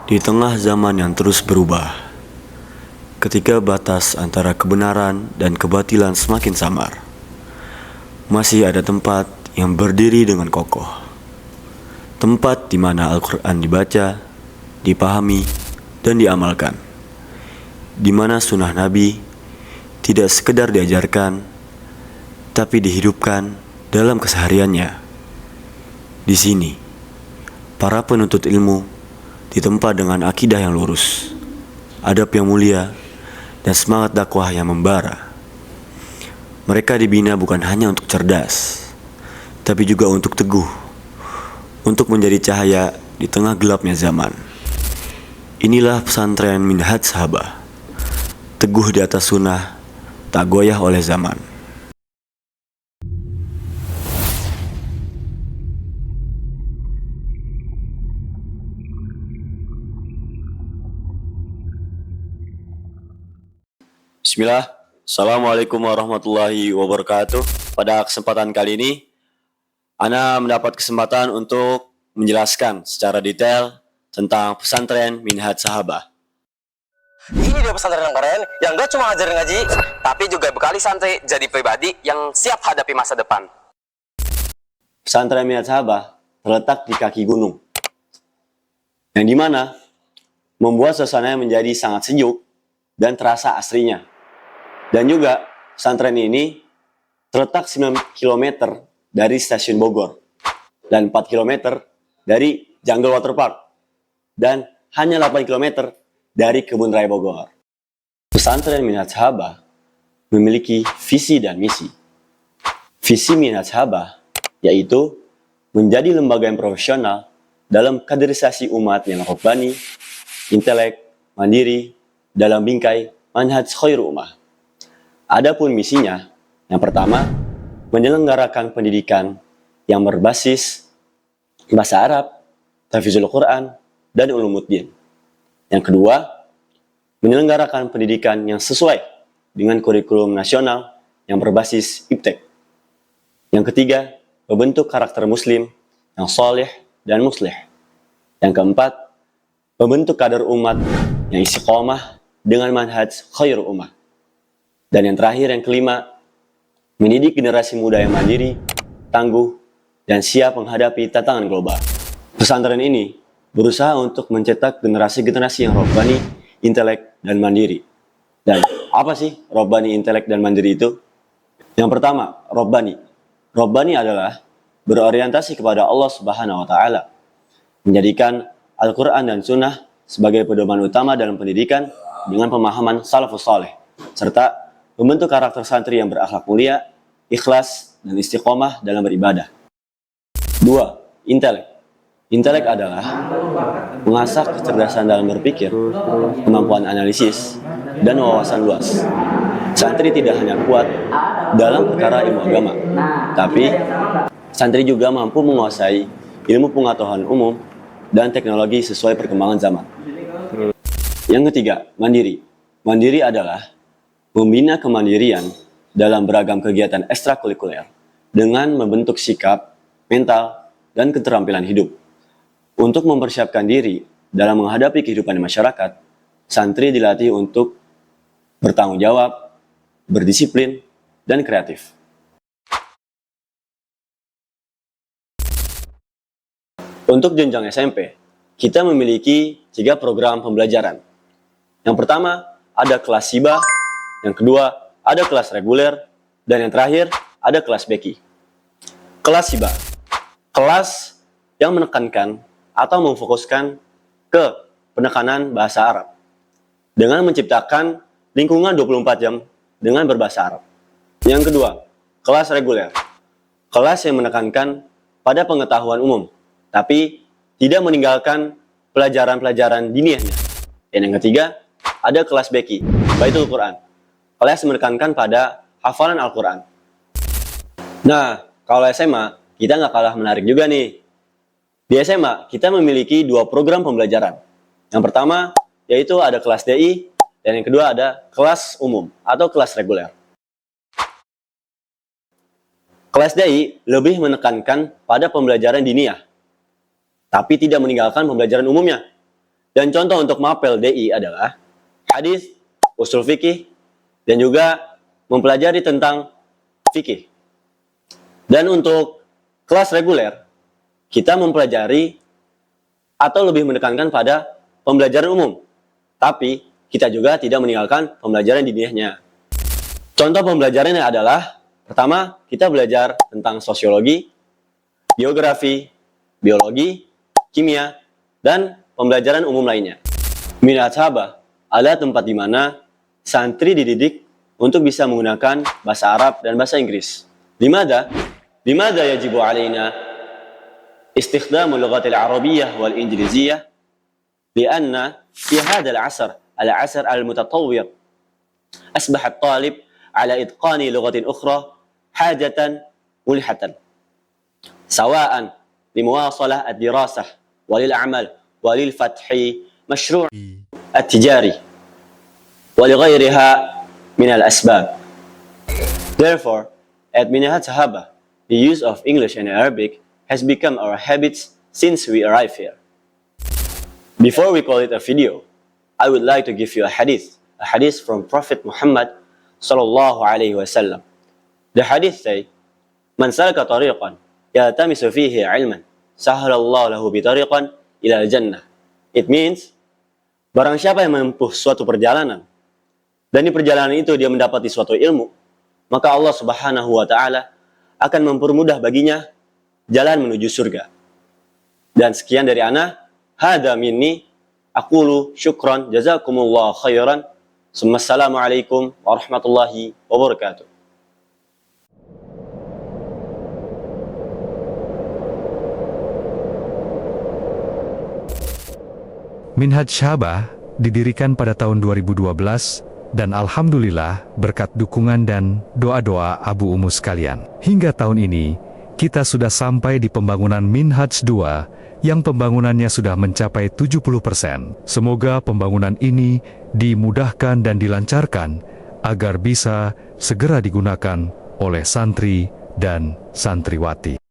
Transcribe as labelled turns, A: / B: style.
A: Di tengah zaman yang terus berubah, ketika batas antara kebenaran dan kebatilan semakin samar, masih ada tempat yang berdiri dengan kokoh. Tempat di mana Al-Quran dibaca, dipahami, dan diamalkan. Di mana sunnah Nabi tidak sekedar diajarkan, tapi dihidupkan dalam kesehariannya. Di sini, para penuntut ilmu ditempa dengan akidah yang lurus, adab yang mulia, dan semangat dakwah yang membara. Mereka dibina bukan hanya untuk cerdas, tapi juga untuk teguh, untuk menjadi cahaya di tengah gelapnya zaman. Inilah pesantren Minhaj Sahabah, teguh di atas sunnah, tak goyah oleh zaman. Bismillah, Assalamualaikum warahmatullahi wabarakatuh. Pada kesempatan kali ini, Ana mendapat kesempatan untuk menjelaskan secara detail tentang pesantren Minhaj Sahabah.
B: Ini dia pesantren yang keren, yang gak cuma ngajarin ngaji, tapi juga bekali santri jadi pribadi yang siap hadapi masa depan.
A: Pesantren Minhaj Sahabah terletak di kaki gunung, yang dimana membuat suasananya menjadi sangat sejuk dan terasa asrinya. Dan juga pesantren ini terletak 9 km dari stasiun Bogor dan 4 km dari Jungle Water Park dan hanya 8 km dari Kebun Raya Bogor. Pesantren Minhaj Sahabah memiliki visi dan misi. Visi Minhaj Sahabah yaitu menjadi lembaga yang profesional dalam kaderisasi umat yang robbani, intelek, mandiri dalam bingkai manhaj khairul ummah. Adapun misinya, yang pertama, menyelenggarakan pendidikan yang berbasis bahasa Arab, tahfizul Quran, dan ulumuddin. Yang kedua, menyelenggarakan pendidikan yang sesuai dengan kurikulum nasional yang berbasis IPTEK. Yang ketiga, membentuk karakter muslim yang soleh dan musleh. Yang keempat, membentuk kader umat yang istiqomah dengan manhaj khairul ummah. Dan yang terakhir, yang kelima, mendidik generasi muda yang mandiri, tangguh, dan siap menghadapi tantangan global. Pesantren ini berusaha untuk mencetak generasi-generasi yang robbani, intelek, dan mandiri. Dan apa sih robbani, intelek, dan mandiri itu? Yang pertama, robbani. Robbani adalah berorientasi kepada Allah Subhanahu wa Ta'ala, menjadikan Al-Quran dan Sunnah sebagai pedoman utama dalam pendidikan dengan pemahaman salafus saleh, serta membentuk karakter santri yang berakhlak mulia, ikhlas, dan istiqomah dalam beribadah. 2. Intelek. Intelek adalah mengasah kecerdasan dalam berpikir, kemampuan analisis, dan wawasan luas. Santri tidak hanya kuat dalam perkara ilmu agama, tapi santri juga mampu menguasai ilmu pengetahuan umum dan teknologi sesuai perkembangan zaman. Yang ketiga, mandiri. Mandiri adalah membina kemandirian dalam beragam kegiatan ekstrakurikuler dengan membentuk sikap, mental, dan keterampilan hidup. Untuk mempersiapkan diri dalam menghadapi kehidupan masyarakat, santri dilatih untuk bertanggung jawab, berdisiplin, dan kreatif. Untuk jenjang SMP, kita memiliki 3 program pembelajaran. Yang pertama, ada kelas SIBA. Yang kedua, ada kelas reguler, dan yang terakhir, ada kelas Beki. Kelas SIBA, kelas yang menekankan atau memfokuskan ke penekanan bahasa Arab dengan menciptakan lingkungan 24 jam dengan berbahasa Arab. Yang kedua, kelas reguler, kelas yang menekankan pada pengetahuan umum, tapi tidak meninggalkan pelajaran-pelajaran diniyahnya. Dan yang ketiga, ada kelas Beki, Baitul Quran, kelas menekankan pada hafalan Al-Quran. Nah, kalau SMA, kita nggak kalah menarik juga nih. Di SMA, kita memiliki 2 program pembelajaran. Yang pertama, yaitu ada kelas DI, dan yang kedua ada kelas umum atau kelas reguler. Kelas DI lebih menekankan pada pembelajaran diniyah, tapi tidak meninggalkan pembelajaran umumnya. Dan contoh untuk mapel DI adalah hadis, usul fikih, dan juga mempelajari tentang fikih. Dan untuk kelas reguler, kita mempelajari atau lebih menekankan pada pembelajaran umum. Tapi kita juga tidak meninggalkan pembelajaran diniyahnya. Contoh pembelajarannya adalah, pertama, kita belajar tentang sosiologi, geografi, biologi, kimia, dan pembelajaran umum lainnya. Minhaj Sahabah adalah tempat di mana santri dididik untuk bisa menggunakan bahasa Arab dan bahasa Inggris. Limada yajibu alaina istikhdamul lughatil arabiyyah wal injiliziyah lianna fi hadzal al-'asr al-mutatawwir asbaha at-talib ala itqani lughatin ukhra hajatan mulhatan sawa'an limuwasalah ad-dirasah walil amal walil fathi mashru' at-tijari walighairiha min al-asbab. Therefore, at Minhaj Sahabah, the use of English and Arabic has become our habits since we arrived here. Before we call it a video, I would like to give you a hadith from Prophet Muhammad sallallahu alaihi wasallam. The hadith say, "Man salaka tariqan yaltamisu fihi 'ilman, sahhalallahu lahu bi tariqan ila al-jannah." It means, barang siapa yang menempuh suatu perjalanan dan di perjalanan itu dia mendapati suatu ilmu, maka Allah Subhanahu wa taala akan mempermudah baginya jalan menuju surga. Dan sekian dari ana, hada minni, aqulu syukran jazakumullah khairan. Assalamualaikum warahmatullahi wabarakatuh.
C: Minhaj Sahabah didirikan pada tahun 2012 dan alhamdulillah berkat dukungan dan doa-doa Abu Umus sekalian. Hingga tahun ini, kita sudah sampai di pembangunan Minhaj 2 yang pembangunannya sudah mencapai 70%. Semoga pembangunan ini dimudahkan dan dilancarkan agar bisa segera digunakan oleh santri dan santriwati.